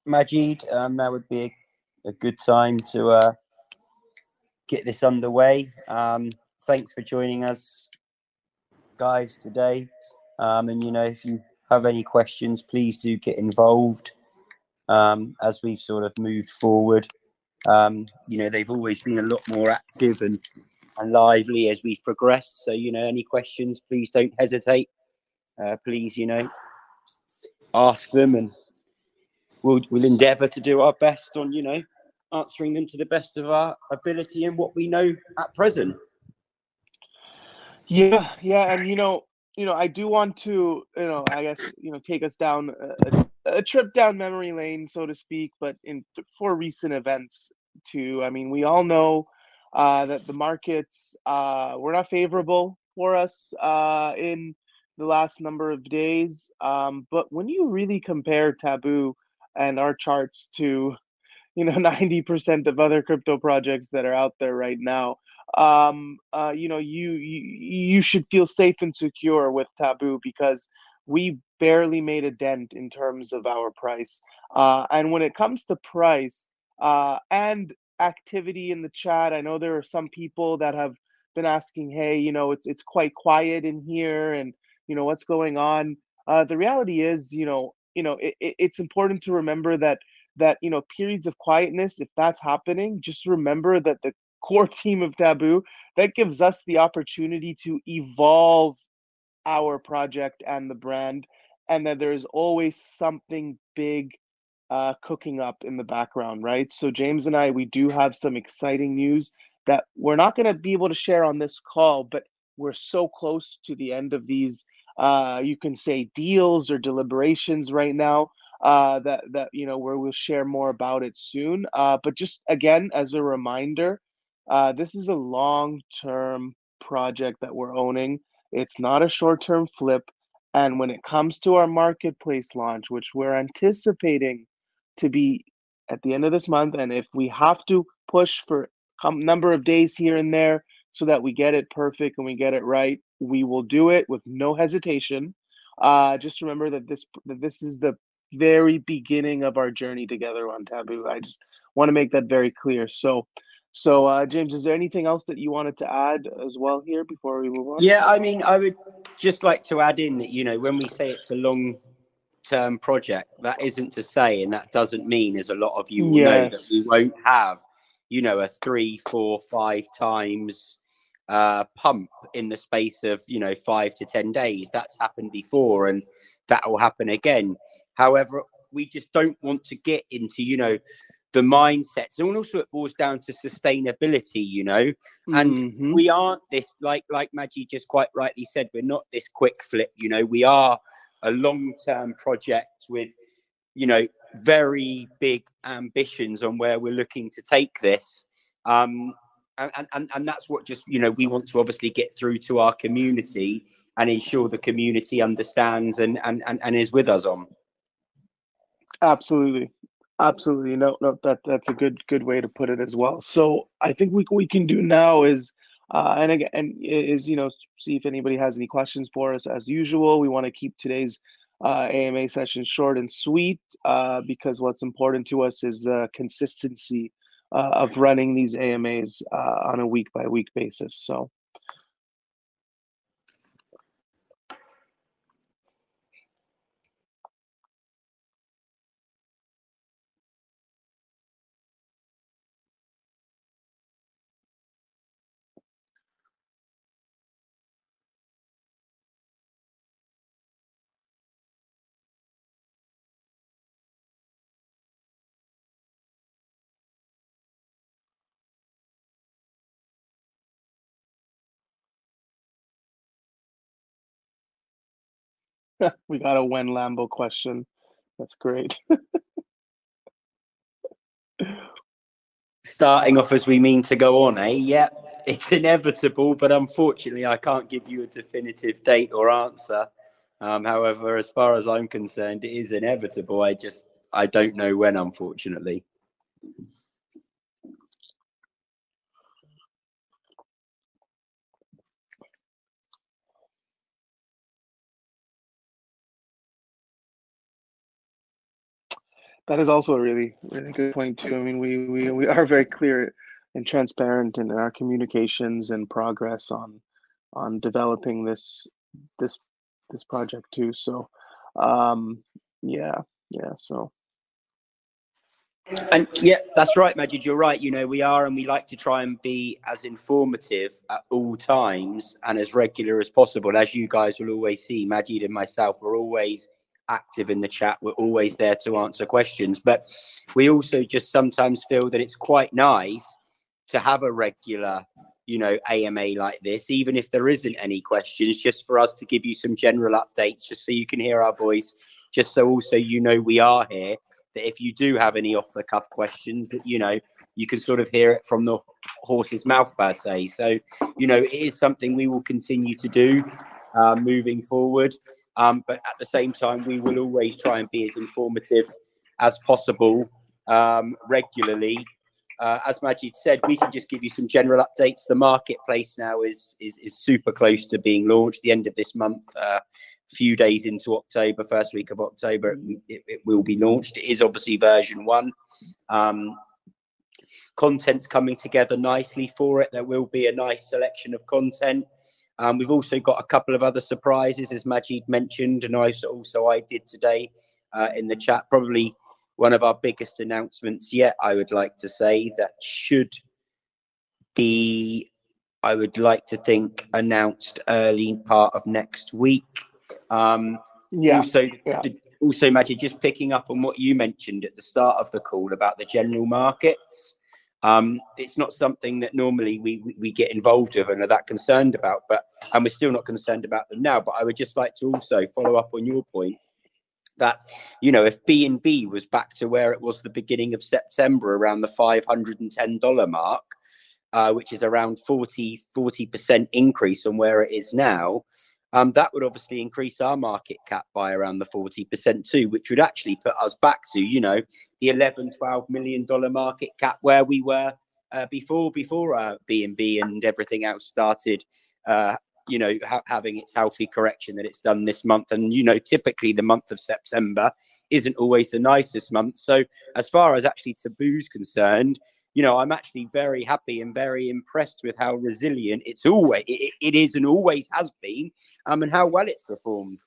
Majid, that would be a good time to get this underway. Thanks for joining us, guys, today. And if you have any questions, please do get involved. As we've sort of moved forward, they've always been a lot more active and lively as we've progressed. So any questions, please don't hesitate. Please ask them, and we'll endeavour to do our best on answering them to the best of our ability and what we know at present. Yeah, and I do want to, I guess, take us down a trip down memory lane, so to speak, but for recent events too. I mean, we all know that the markets were not favorable for us in the last number of days. But when you really compare Taboo and our charts to 90% of other crypto projects that are out there right now, you should feel safe and secure with Taboo, because we barely made a dent in terms of our price. And when it comes to price and activity in the chat, I know there are some people that have been asking, hey, it's quite quiet in here, and what's going on. The reality is, it's important to remember that periods of quietness, if that's happening, just remember that the core team of Taboo, that gives us the opportunity to evolve our project and the brand, and that there's always something big cooking up in the background, right? So James and I, we do have some exciting news that we're not going to be able to share on this call, but we're so close to the end of these you can say deals or deliberations right now, that where we'll share more about it soon. But just again, as a reminder, this is a long-term project that we're owning. It's not a short-term flip. And when it comes to our marketplace launch, which we're anticipating to be at the end of this month, and if we have to push for a number of days here and there so that we get it perfect and we get it right, we will do it with no hesitation. Just remember that this is the very beginning of our journey together on Taboo. I just want to make that very clear. So James, is there anything else that you wanted to add as well here before we move on? Yeah, I mean, I would just like to add in that, when we say it's a long-term project, that isn't to say, and that doesn't mean, as a lot of you will know, that we won't have, a 3, 4, 5 times pump in the space of 5 to 10 days. That's happened before, and that will happen again. However, we just don't want to get into the mindsets, and also it boils down to sustainability, and we aren't this, like Maggie just quite rightly said, we're not this quick flip. We are a long-term project with very big ambitions on where we're looking to take this. And that's what just, we want to obviously get through to our community and ensure the community understands and is with us on. Absolutely. No, that's a good way to put it as well. So I think what we can do now is, see if anybody has any questions for us. As usual, we want to keep today's AMA session short and sweet, because what's important to us is the consistency of running these AMAs on a week-by-week basis. So. We got a when Lambo question. That's great. Starting off as we mean to go on, eh? Yeah, it's inevitable, but unfortunately I can't give you a definitive date or answer. However, as far as I'm concerned, it is inevitable. I don't know when, unfortunately. That is also a really, really good point too. I mean, we are very clear and transparent in our communications and progress on developing this this project too. So, um, yeah, yeah. So, And yeah, that's right, Majid. You're right. You know, we are, and we like to try and be as informative at all times and as regular as possible. As you guys will always see, Majid and myself are always active in the chat. We're always there to answer questions. But we also just sometimes feel that it's quite nice to have a regular, you know, AMA like this, even if there isn't any questions, just for us to give you some general updates, just so you can hear our voice, just so also you know we are here. That if you do have any off the cuff questions, that you know you can sort of hear it from the horse's mouth per se. So you know it is something we will continue to do moving forward. But at the same time, we will always try and be as informative as possible regularly. As Majid said, we can just give you some general updates. The marketplace now is super close to being launched. The end of this month, few days into October, first week of October, it will be launched. It is obviously version 1. Content's coming together nicely for it. There will be a nice selection of content. We've also got a couple of other surprises, as Majid mentioned, and I did today in the chat. Probably one of our biggest announcements yet, I would like to say, that should be, I would like to think, announced early part of next week. Also, Majid, just picking up on what you mentioned at the start of the call about the general markets. It's not something that normally we get involved with and are that concerned about, and we're still not concerned about them now. But I would just like to also follow up on your point that, you know, if B&B was back to where it was the beginning of September, around the $510 mark, which is around 40% increase on where it is now, that would obviously increase our market cap by around the 40% too, which would actually put us back to, you know, the $11-12 million market cap where we were before B&B and everything else started, you know, having its healthy correction that it's done this month. And, you know, typically the month of September isn't always the nicest month. So as far as actually Taboo's concerned, you know, I'm actually very happy and very impressed with how resilient it is and always has been, and how well it's performed.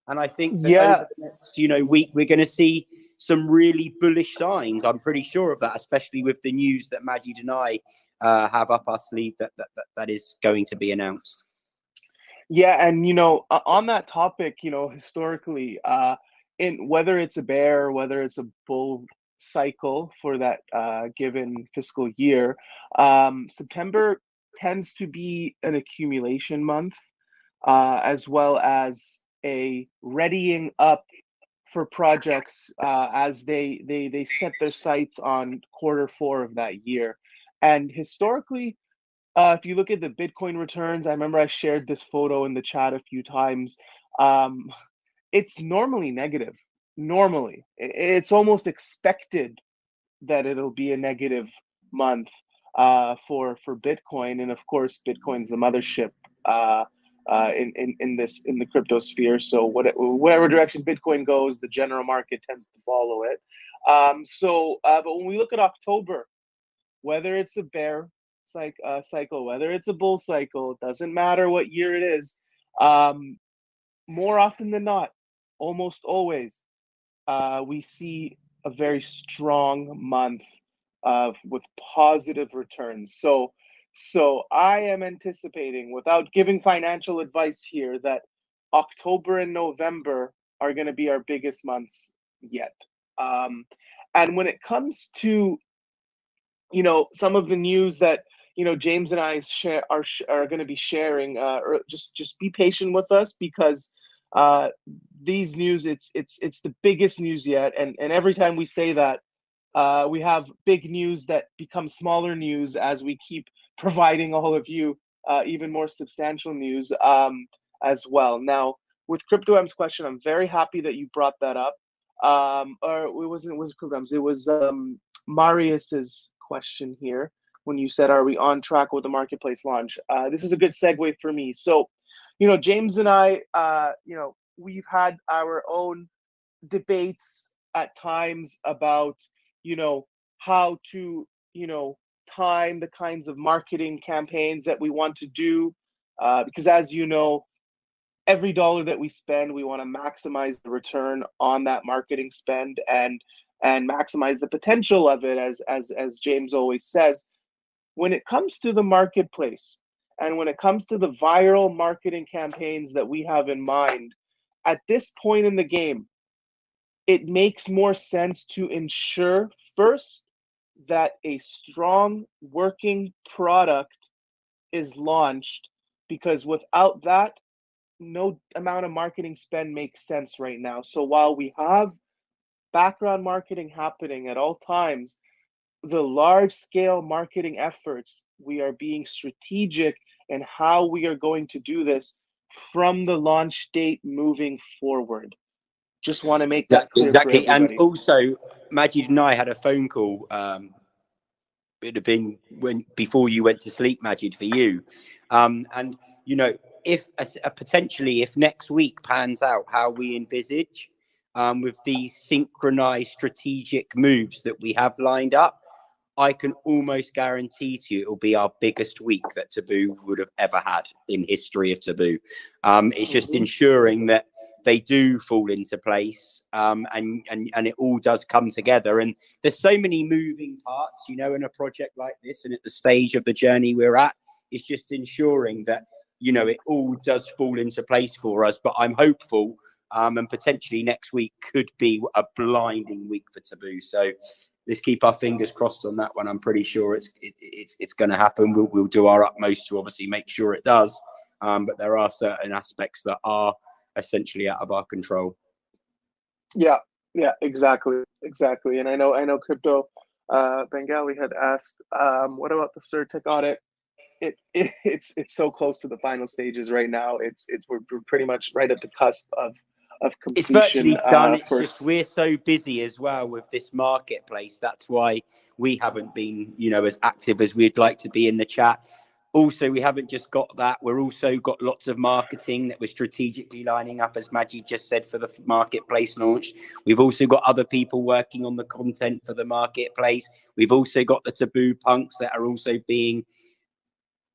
And I think that over the next, you know, week, we're going to see some really bullish signs. I'm pretty sure of that, especially with the news that Majid and I have up our sleeve that is going to be announced. Yeah, and you know, on that topic, you know, historically, in whether it's a bear, whether it's a bull cycle for that given fiscal year, September tends to be an accumulation month, as well as a readying up for projects as they set their sights on Q4 of that year. And historically, if you look at the Bitcoin returns, I remember I shared this photo in the chat a few times. It's normally negative. Normally, it's almost expected that it'll be a negative month for Bitcoin, and of course, Bitcoin's the mothership in the crypto sphere. So whatever direction Bitcoin goes, the general market tends to follow it. But when we look at October, whether it's a bear cycle, whether it's a bull cycle, it doesn't matter what year it is. More often than not, almost always, we see a very strong month with positive returns. So I am anticipating, without giving financial advice here, that October and November are going to be our biggest months yet. And when it comes to, you know, some of the news that, you know, James and I are going to be sharing, or just be patient with us, because these news, it's the biggest news yet, and every time we say that, we have big news that becomes smaller news as we keep providing all of you even more substantial news as well. Now, with CryptoM's question, I'm very happy that you brought that up. Or it wasn't CryptoM's, it was Marius's question here when you said, are we on track with the marketplace launch? This is a good segue for me. So, you know, James and I, you know, we've had our own debates at times about, how to, time the kinds of marketing campaigns that we want to do. Because as you know, every dollar that we spend, we want to maximize the return on that marketing spend and maximize the potential of it, as James always says. When it comes to the marketplace and when it comes to the viral marketing campaigns that we have in mind, at this point in the game, it makes more sense to ensure first that a strong working product is launched, because without that, no amount of marketing spend makes sense right now. So while we have background marketing happening at all times, the large scale marketing efforts, we are being strategic in how we are going to do this from the launch date moving forward. Just want to make that clear exactly. For everybody. And also, Majid and I had a phone call. It'd have been before you went to sleep, Majid, for you. And if potentially if next week pans out how we envisage, with these synchronized strategic moves that we have lined up, I can almost guarantee to you it will be our biggest week that Taboo would have ever had in history of Taboo. It's just ensuring that they do fall into place, and it all does come together. And there's so many moving parts, in a project like this, and at the stage of the journey we're at, it's just ensuring that it all does fall into place for us. But I'm hopeful, and potentially next week could be a blinding week for Taboo. So let's keep our fingers crossed on that one. I'm pretty sure it's going to happen. We'll do our utmost to obviously make sure it does. But there are certain aspects that are essentially out of our control. Yeah, exactly. And I know Crypto Bengali had asked, what about the Certic audit? It's so close to the final stages right now. We're pretty much right at the cusp of completion. It's virtually done. It's just we're so busy as well with this marketplace. That's why we haven't been, as active as we'd like to be in the chat. Also, we haven't just got that. We're also got lots of marketing that we're strategically lining up, as Majid just said, for the marketplace launch. We've also got other people working on the content for the marketplace. We've also got the Taboo punks that are also being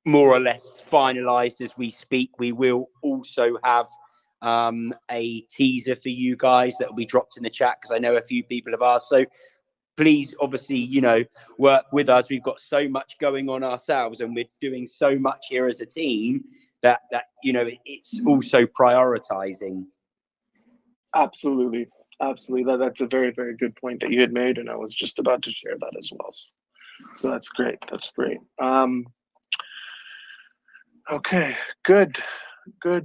more or less finalized as we speak. We will also have a teaser for you guys that will be dropped in the chat, because I know a few people have asked. So please, obviously, work with us. We've got so much going on ourselves, and we're doing so much here as a team that it's also prioritizing. Absolutely. That's a very, very good point that you had made, and I was just about to share that as well. So that's great. Okay, good.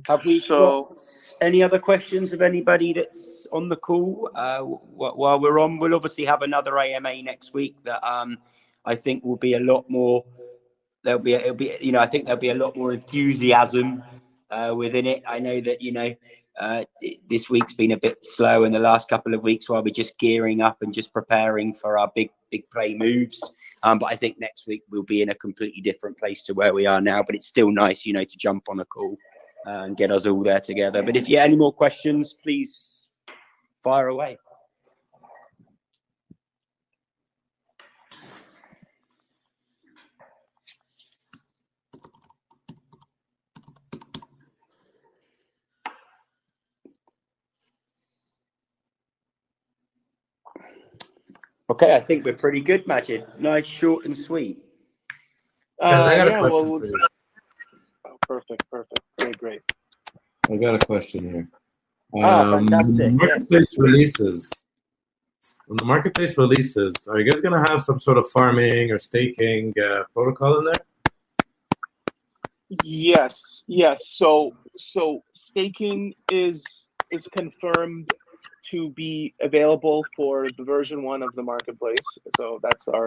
Have we got any other questions of anybody that's on the call? While we're on, we'll obviously have another AMA next week that I think will be a lot more. I think there'll be a lot more enthusiasm within it. I know that this week's been a bit slow in the last couple of weeks while we're just gearing up and just preparing for our big play moves. But I think next week we'll be in a completely different place to where we are now. But it's still nice, to jump on a call and get us all there together. But if you have any more questions, please fire away. Okay, I think we're pretty good, Majid. Nice, short and sweet. I got a question for you. Oh, perfect. Great. I got a question here. Fantastic. Marketplace releases. When the marketplace releases, are you guys going to have some sort of farming or staking protocol in there? Yes. So staking is confirmed to be available for the version 1 of the marketplace. So that's our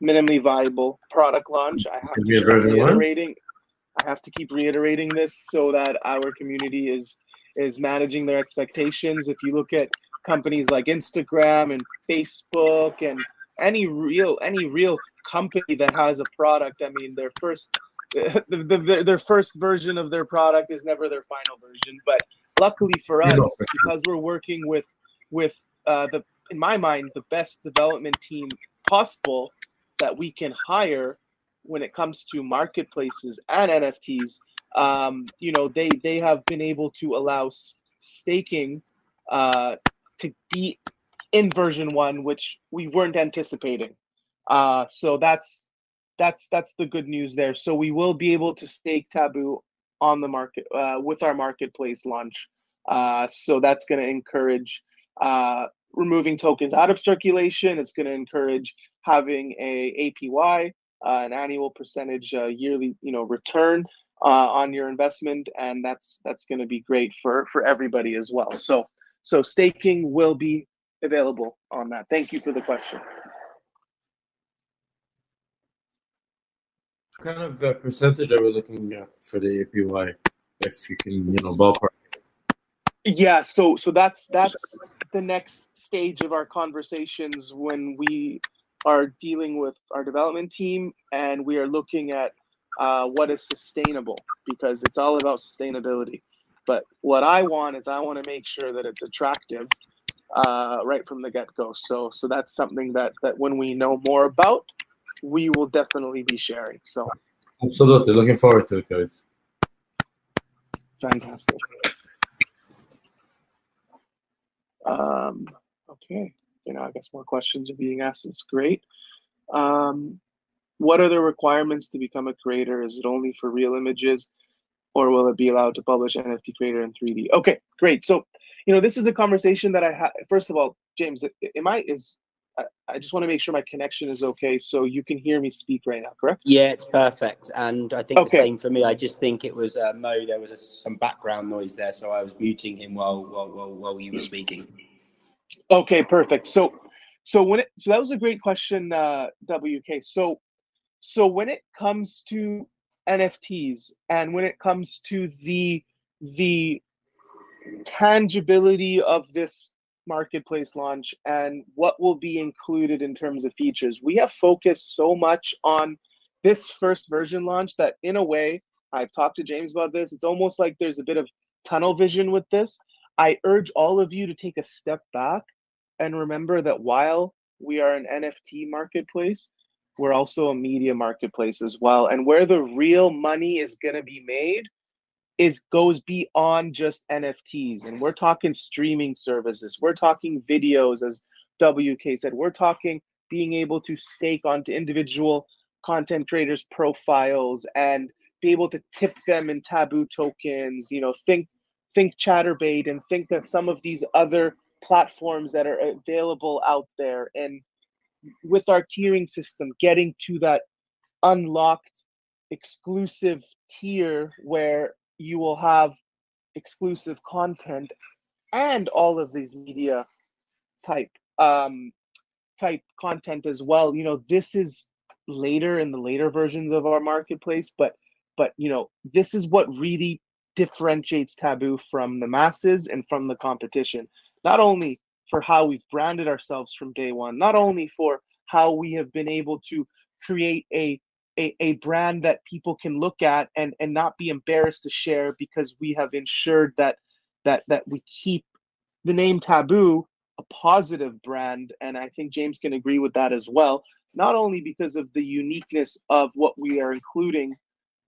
minimally viable product launch. I have to keep reiterating this so that our community is managing their expectations. If you look at companies like Instagram and Facebook and any real company that has a product, I mean, their first version of their product is never their final version. But luckily for us, because we're working with the in my mind, the best development team possible that we can hire when it comes to marketplaces and NFTs. They have been able to allow staking to be in version 1, which we weren't anticipating. So that's the good news there. So we will be able to stake Taboo on the market with our marketplace launch. So that's going to encourage removing tokens out of circulation. It's going to encourage having a APY, an annual percentage yearly return on your investment, and that's going to be great for everybody as well. So staking will be available on that. Thank you for the question. What kind of percentage are we looking at for the APY, if you can, ballpark? Yeah, so that's the next stage of our conversations when we are dealing with our development team and we are looking at what is sustainable, because it's all about sustainability. But what I want to make sure that it's attractive right from the get-go. So that's something that when we know more about, we will definitely be sharing. So absolutely looking forward to it, guys. Fantastic. Okay, I guess more questions are being asked. It's great. What are the requirements to become a creator? Is it only for real images, or will it be allowed to publish NFT creator in 3D? Okay, great. So, this is a conversation that I had. First of all, James, I just want to make sure my connection is okay, so you can hear me speak right now, correct? Yeah, it's perfect. And I think Okay. The same for me. I just think it was Mo. There was some background noise there, so I was muting him while you were speaking. Okay, perfect. So that was a great question, WK. So when it comes to NFTs and when it comes to the tangibility of this marketplace launch and what will be included in terms of features, we have focused so much on this first version launch that, in a way, I've talked to James about this, it's almost like there's a bit of tunnel vision with this. I urge all of you to take a step back and remember that while we are an NFT marketplace, we're also a media marketplace as well. And where the real money is going to be made goes beyond just NFTs. And we're talking streaming services. We're talking videos, as WK said. We're talking being able to stake onto individual content creators' profiles and be able to tip them in Taboo tokens. Think Chatterbait and think of some of these other platforms that are available out there. And with our tiering system, getting to that unlocked exclusive tier where you will have exclusive content and all of these media type content as well. This is later in the later versions of our marketplace, but this is what really differentiates Taboo from the masses and from the competition. Not only for how we've branded ourselves from day one, not only for how we have been able to create a brand that people can look at and not be embarrassed to share, because we have ensured that we keep the name Taboo a positive brand. And I think James can agree with that as well, not only because of the uniqueness of what we are including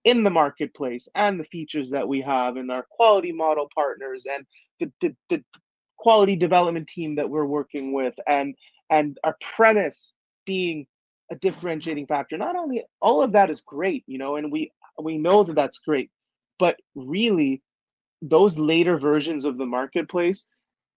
in the marketplace and the features that we have and our quality model partners and the quality development team that we're working with, and our premise being a differentiating factor. Not only all of that is great, and we know that that's great, but really those later versions of the marketplace,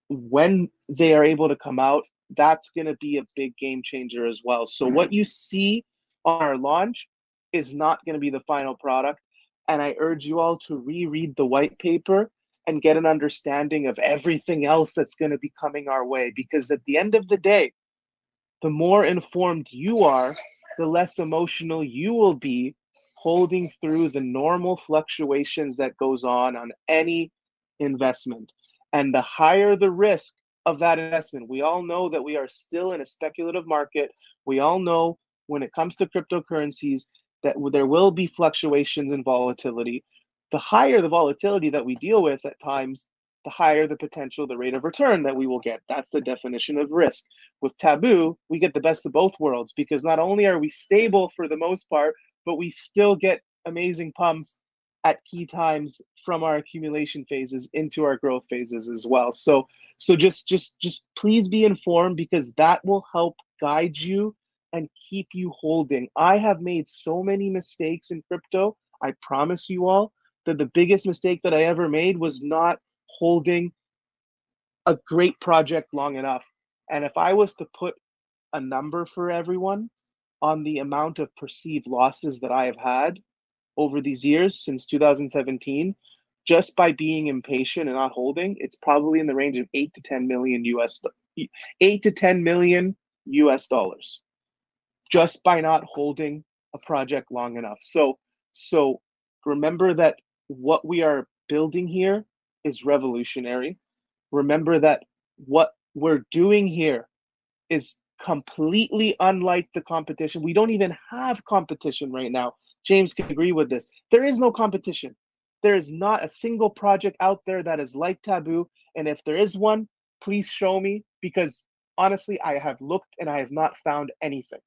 when they are able to come out, that's going to be a big game changer as well. So what you see on our launch is not going to be the final product. And I urge you all to reread the white paper and get an understanding of everything else that's going to be coming our way. Because at the end of the day, the more informed you are, the less emotional you will be holding through the normal fluctuations that goes on any investment. And the higher the risk of that investment, we all know that we are still in a speculative market. We all know when it comes to cryptocurrencies that there will be fluctuations and volatility. The higher the volatility that we deal with at times, the higher the potential, the rate of return that we will get. That's the definition of risk. With Taboo, we get the best of both worlds, because not only are we stable for the most part, but we still get amazing pumps at key times from our accumulation phases into our growth phases as well. So just please be informed, because that will help guide you and keep you holding. I have made so many mistakes in crypto. I promise you all that the biggest mistake that I ever made was not holding a great project long enough. And if I was to put a number for everyone on the amount of perceived losses that I have had over these years since 2017, just by being impatient and not holding, it's probably in the range of 8 to 10 million US, 8 to 10 million US dollars, just by not holding a project long enough. So remember that what we are building here is revolutionary. Remember that what we're doing here is completely unlike the competition. We don't even have competition right now. James can agree with this. There is no competition. There is not a single project out there that is like Taboo. And if there is one, please show me, because honestly, I have looked and I have not found anything.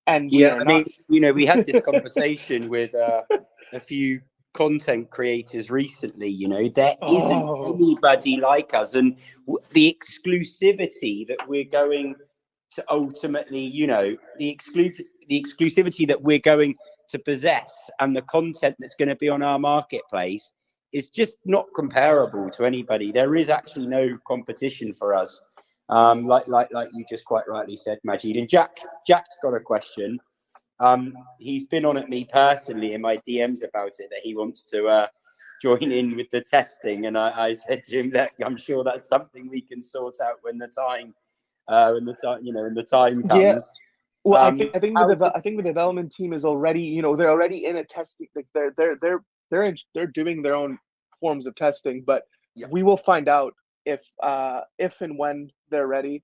And we are not. We had this conversation with a few content creators recently. There isn't anybody like us, and the exclusivity that we're going to ultimately, the exclusivity that we're going to possess, and the content that's going to be on our marketplace is just not comparable to anybody. There is actually no competition for us. Like you just quite rightly said, Majid. And Jack's got a question. He's been on at me personally in my DMs about it, that he wants to join in with the testing, and I said to him that I'm sure that's something we can sort out when the time comes. Yeah. Well, I think the development team is already, they're already in a testing. Like they're doing their own forms of testing, but we will find out if and when they're ready.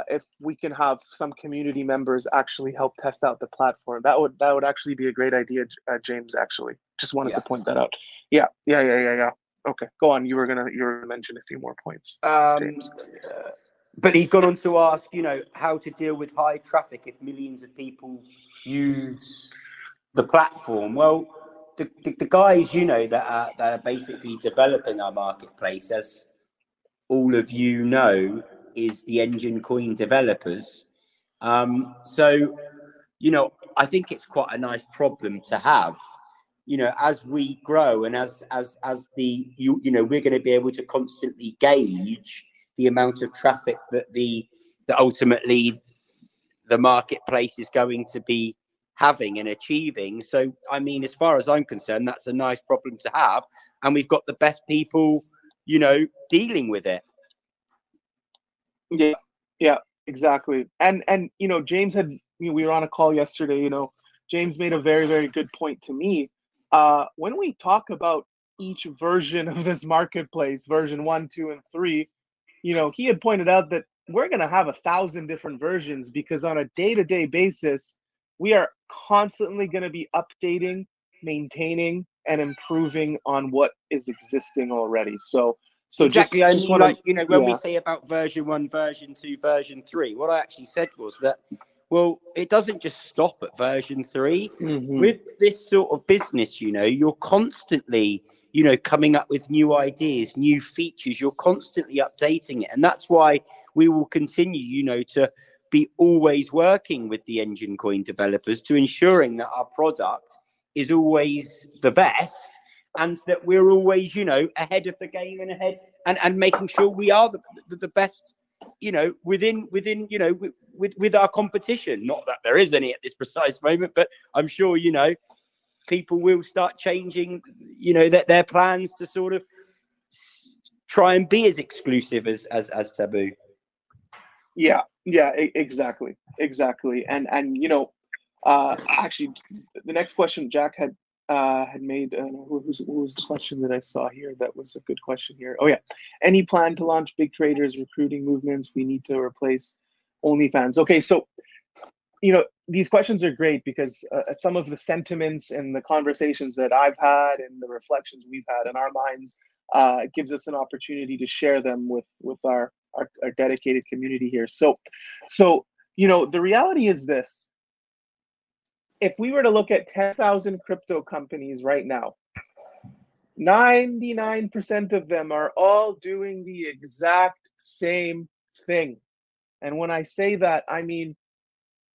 If we can have some community members actually help test out the platform, that would actually be a great idea, James. Actually, just wanted to point that out. Yeah. Okay, go on. You were gonna mention a few more points, James. But he's gone on to ask, how to deal with high traffic if millions of people use the platform. Well, the guys, that are basically developing our marketplace, as all of you know, is the Engine Coin developers. So, I think it's quite a nice problem to have. As we grow, and as we're going to be able to constantly gauge the amount of traffic that ultimately the marketplace is going to be having and achieving. So, as far as I'm concerned, that's a nice problem to have, and we've got the best people, dealing with it. Yeah, exactly. And James we were on a call yesterday. James made a very, very good point to me. When we talk about each version of this marketplace, version 1, 2, and 3, he had pointed out that we're going to have 1,000 different versions, because on a day-to-day basis, we are constantly going to be updating, maintaining, and improving on what is existing already. So exactly. When we say about version 1, version 2, version 3, what I actually said was that, well, it doesn't just stop at version 3. Mm-hmm. With this sort of business, you're constantly, coming up with new ideas, new features. You're constantly updating it. And that's why we will continue, to be always working with the Engine Coin developers to ensuring that our product is always the best, and that we're always, ahead of the game and ahead and making sure we are the best, within, with our competition. Not that there is any at this precise moment, but I'm sure, people will start changing, their plans to sort of try and be as exclusive as Taboo. Yeah, exactly. And actually, the next question Jack had made, what was the question that I saw here? That was a good question here. Oh yeah, any plan to launch big creators recruiting movements? We need to replace OnlyFans. Okay, so these questions are great, because some of the sentiments and the conversations that I've had and the reflections we've had in our minds it gives us an opportunity to share them with our dedicated community here. So the reality is this: if we were to look at 10,000 crypto companies right now, 99% of them are all doing the exact same thing. And when I say that, I mean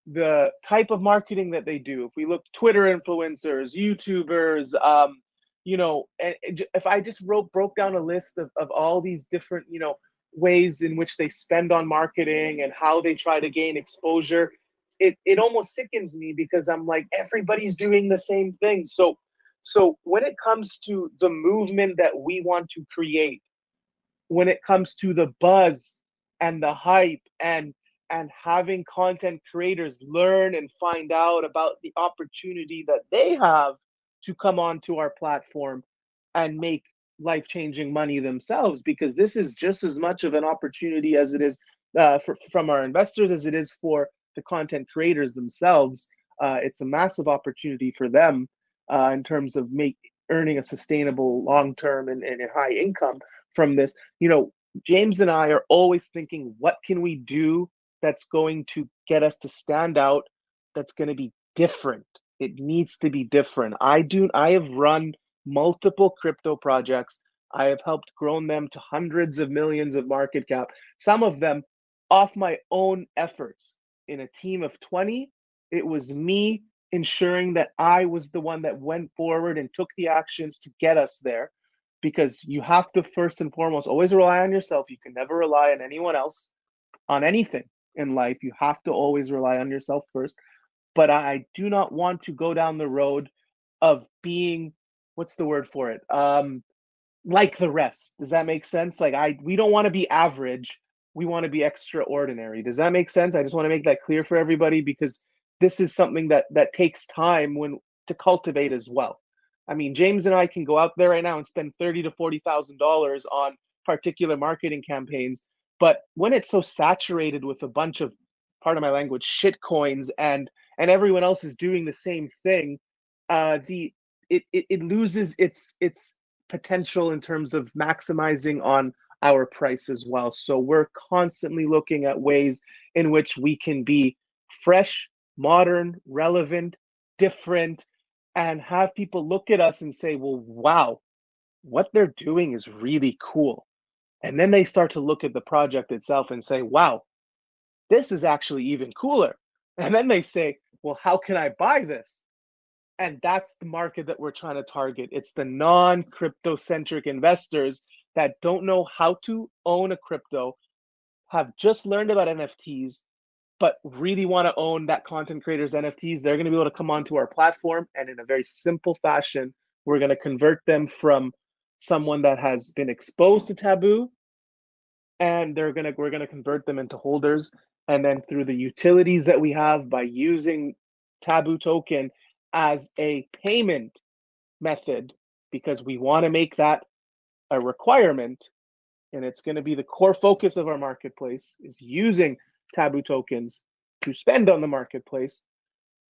the type of marketing that they do. If we look Twitter influencers, YouTubers, and if I just broke down a list of all these different, ways in which they spend on marketing and how they try to gain exposure, it almost sickens me, because I'm like, everybody's doing the same thing. So when it comes to the movement that we want to create, when it comes to the buzz and the hype and having content creators learn and find out about the opportunity that they have to come onto our platform and make life-changing money themselves, because this is just as much of an opportunity as it is from our investors as it is for the content creators themselves. It's a massive opportunity for them in terms of earning a sustainable long-term and high income from this. James and I are always thinking, what can we do that's going to get us to stand out, that's going to be different? It needs to be different. I have run multiple crypto projects. I have helped grow them to hundreds of millions of market cap, some of them off my own efforts. In a team of 20, it was me ensuring that I was the one that went forward and took the actions to get us there. Because you have to, first and foremost, always rely on yourself. You can never rely on anyone else on anything in life. You have to always rely on yourself first. But I do not want to go down the road of being, what's the word for it? Like the rest. Does that make sense? We don't want to be average. We want to be extraordinary. Does that make sense? I just want to make that clear for everybody, because this is something that takes time to cultivate as well. I mean, James and I can go out there right now and spend $30,000 to $40,000 on particular marketing campaigns, but when it's so saturated with a bunch of, pardon my language, shit coins, and everyone else is doing the same thing, it loses its potential in terms of maximizing on our price as well. So we're constantly looking at ways in which we can be fresh, modern, relevant, different, and have people look at us and say, well, wow, what they're doing is really cool. And then they start to look at the project itself and say, wow, this is actually even cooler. And then they say, well, how can I buy this? And that's the market that we're trying to target. It's the non-crypto centric investors that don't know how to own a crypto, have just learned about NFTs, but really want to own that content creator's NFTs. They're going to be able to come onto our platform, and in a very simple fashion, we're going to convert them from someone that has been exposed to Taboo, and we're going to convert them into holders. And then through the utilities that we have, by using Taboo token as a payment method, because we want to make that a requirement, and it's going to be the core focus of our marketplace, is using Taboo tokens to spend on the marketplace,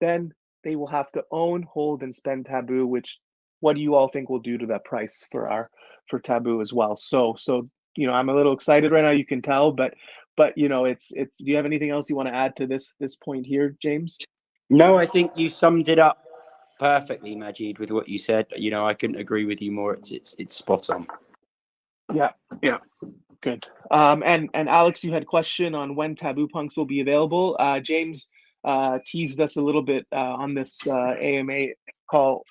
then they will have to own, hold, and spend Taboo, which, what do you all think will do to that price for Taboo as well? So I'm a little excited right now, you can tell, but it's do you have anything else you want to add to this point here, James? No, I think you summed it up perfectly, Majid, with what you said. I couldn't agree with you more. It's spot on. Yeah, good. And Alex, you had a question on when Taboo Punks will be available. James teased us a little bit on this AMA call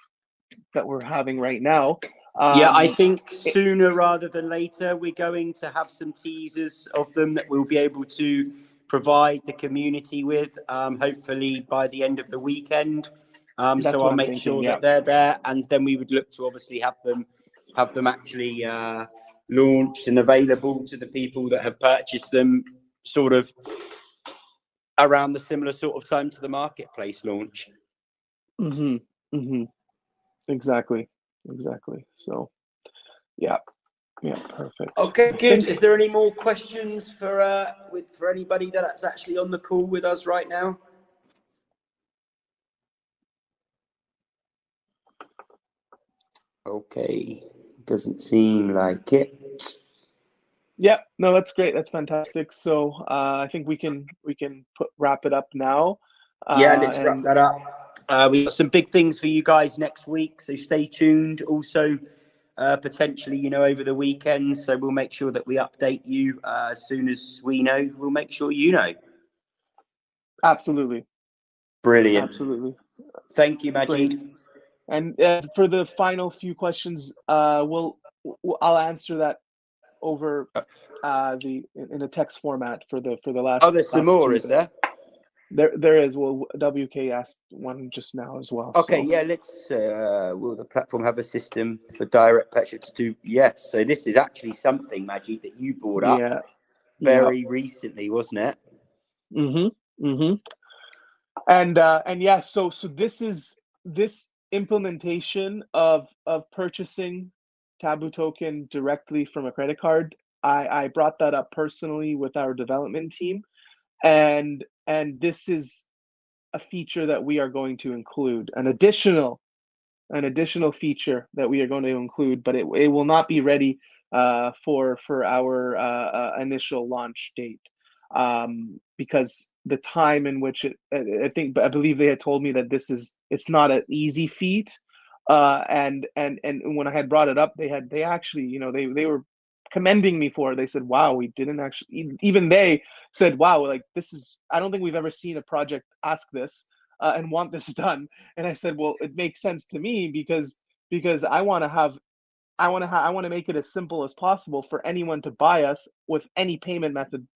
that we're having right now. Yeah, I think sooner rather than later, we're going to have some teasers of them that we'll be able to provide the community with, hopefully by the end of the weekend. So I'll make sure that they're there, and then we would look to obviously have them actually launched and available to the people that have purchased them sort of around the similar sort of time to the marketplace launch. Exactly. So yeah, perfect. Okay, good. Is there any more questions for anybody that's actually on the call with us right now? Okay, Doesn't seem like it. Yeah, no, that's great. That's fantastic. So I think we can wrap it up now. Yeah, let's wrap that up. We've got some big things for you guys next week, so stay tuned. Also, potentially, you know, over the weekend. So we'll make sure that we update you as soon as we know. We'll make sure you know. Absolutely. Brilliant. Absolutely. Thank you, Majid. Great. And for the final few questions, I'll answer that over in a text format for the last. Oh, there's some more, is there? There is. Well, WK asked one just now as well. Okay, so. yeah, let's. Will the platform have a system for direct purchase to do? Yes. So this is actually something, Majid, that you brought up very recently, wasn't it? Mm-hmm. Mm-hmm. And yeah, so this implementation of purchasing Taboo token directly from a credit card. I brought that up personally with our development team, and this is a feature that we are going to include, an additional feature that we are going to include, but it will not be ready for our initial launch date, because the time in which I believe they had told me that it's not an easy feat, and when I had brought it up, they actually, you know, they were commending me for it. They said, wow, we didn't actually, even they said, wow, like this is, I don't think we've ever seen a project ask this and want this done. And I said, well, it makes sense to me because I want to make it as simple as possible for anyone to buy us with any payment method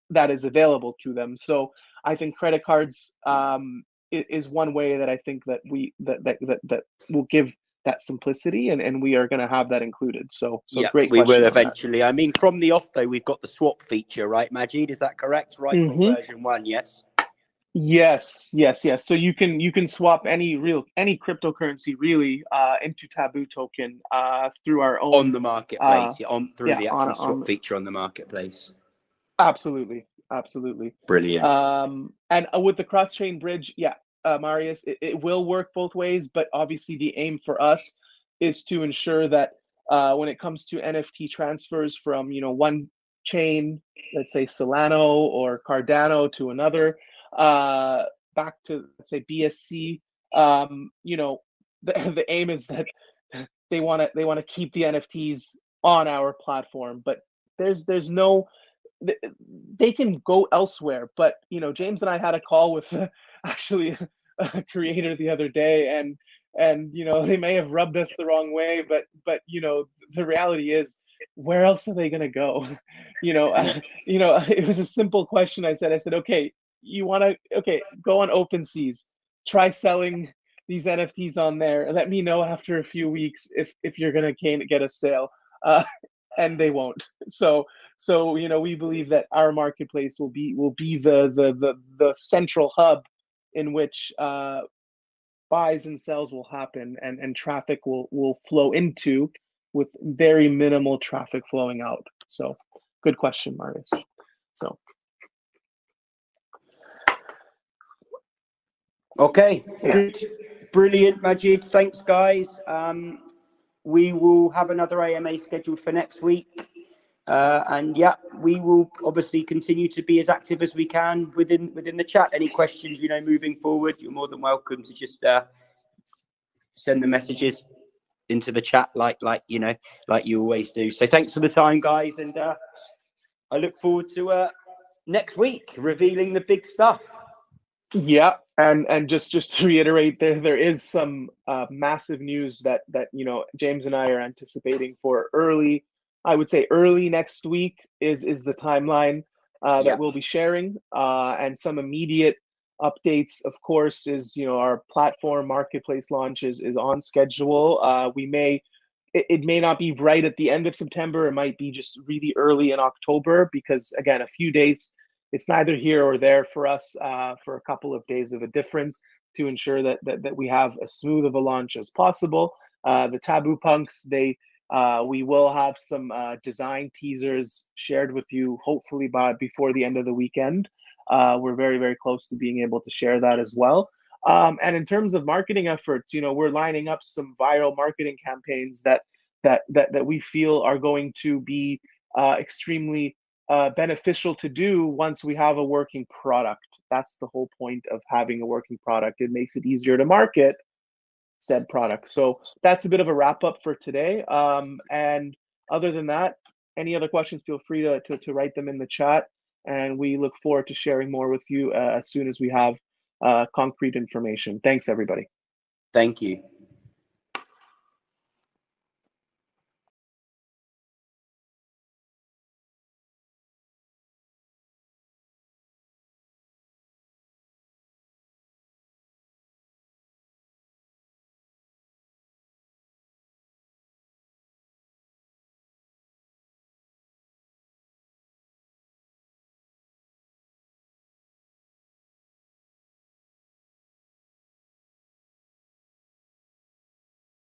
that is available to them. So I think credit cards is one way that I think that that will give that simplicity, and we are going to have that included. So yeah, great. We will eventually. I mean, from the off though, we've got the swap feature, right, Majid? Is that correct? Right, from version 1, yes. Yes. So you can swap any cryptocurrency really into Taboo token through our own on the marketplace, through the actual swap feature on the marketplace. Absolutely. Brilliant. And with the cross-chain bridge, Marius, it will work both ways, but obviously the aim for us is to ensure that when it comes to NFT transfers from, you know, one chain, let's say Solano or Cardano, to another, back to, let's say, BSC, you know, the aim is that they want to keep the NFTs on our platform, but there's no, they can go elsewhere. But, you know, James and I had a call with actually a creator the other day, and you know, they may have rubbed us the wrong way, but you know, the reality is, where else are they going to go? You know, it was a simple question. I said, okay, you want to, go on OpenSeas, try selling these NFTs on there, and let me know after a few weeks if you're going to get a sale. And they won't. So you know, we believe that our marketplace will be the central hub in which buys and sells will happen, and traffic will flow into, with very minimal traffic flowing out. So good question, Marius. So okay, good, brilliant, Majid. Thanks, guys. We will have another AMA scheduled for next week. And yeah, we will obviously continue to be as active as we can within the chat. Any questions, you know, moving forward, you're more than welcome to just send the messages into the chat, like you know, like you always do. So thanks for the time, guys, and I look forward to next week revealing the big stuff. Yeah, and just to reiterate, there is some massive news that you know, James and I are anticipating for early. I would say early next week is the timeline that we'll be sharing, and some immediate updates, of course, is, you know, our platform marketplace launch is on schedule. It may not be right at the end of September. It might be just really early in October, because again, a few days, it's neither here or there for us, for a couple of days of a difference, to ensure that we have as smooth of a launch as possible. The Taboo Punks, we will have some design teasers shared with you, hopefully before the end of the weekend. We're very, very close to being able to share that as well. And in terms of marketing efforts, you know, we're lining up some viral marketing campaigns that that we feel are going to be extremely beneficial to do once we have a working product. That's the whole point of having a working product. It makes it easier to market said product. So that's a bit of a wrap up for today. And other than that, any other questions, feel free to write them in the chat. And we look forward to sharing more with you as soon as we have concrete information. Thanks, everybody. Thank you.